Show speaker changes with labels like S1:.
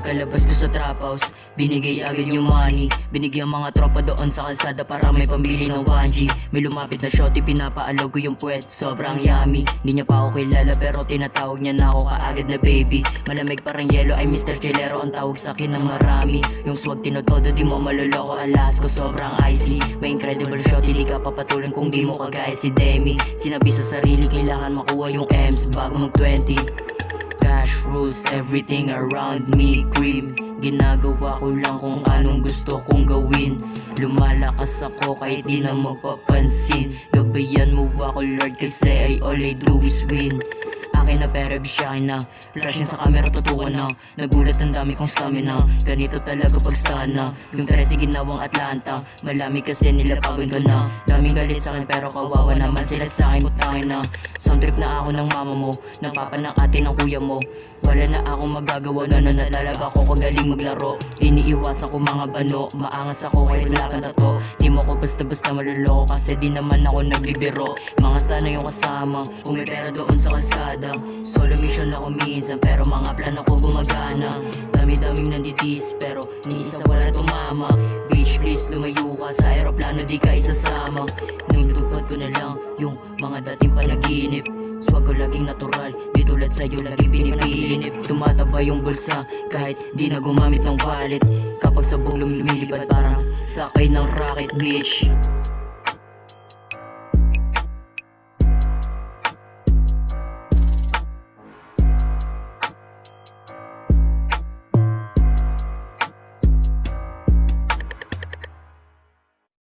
S1: Pagkalabas ko sa trap house, binigay agad yung money. Binigyan mga tropa doon sa kalsada para may pambili ng 1G. May lumapit na shorty, pinapaalog ko yung puwet, sobrang yummy. Di niya pa ako kilala pero tinatawag niya na ako kaagad na baby. Malamig parang yelo ay Mr. Chilero ang tawag sa akin ng marami. Yung swag tinotodo di mo maloloko, alas ko sobrang icy. May incredible shorty, di ka papatulan kung di mo kagaya si Demi. Sinabi sa sarili kailangan makuha yung M's bago mag-20. Cash rules everything around me, cream. Ginagawa ko lang kung anong gusto kong gawin. Lumalakas ako kahit di na mapapansin. Gabayan mo ako Lord kasi all I do is win. Akin na pera bisyahin na, flashing sa camera tutukan na. Nagulat ang dami kong stamina, ganito talaga pag stan na. Yung 13 ginawang Atlanta, malami kasi nila pagod ko na. Daming galit sa akin pero kawawa naman sila sa akin, butangin na. Sound trip na ako ng mama mo, ng papa ng ate ng kuya mo. Wala na akong magagawa na talaga ako kagaling maglaro. Iniiwasan ko mga bano, maangas ako kahit wala kang tato. Di mo ko basta-basta maluloko kasi di naman ako nagbibiro. Mga sta na yung kasama, kung may pera doon sa kalsada. Solo mission ako minsan pero mga plano ko gumagana. Dami-daming nanditis pero ni isa wala tumama. Bitch please lumayo ka sa aeroplano, di ka isasama. Nunutupad ko na lang yung mga dating panaginip. Swag ko laging natural, di tulad sa'yo lagi pinipilit. Tumataba yung bulsa kahit di na gumamit ng wallet. Kapag sabog lumilipad parang sakay ng rocket bitch.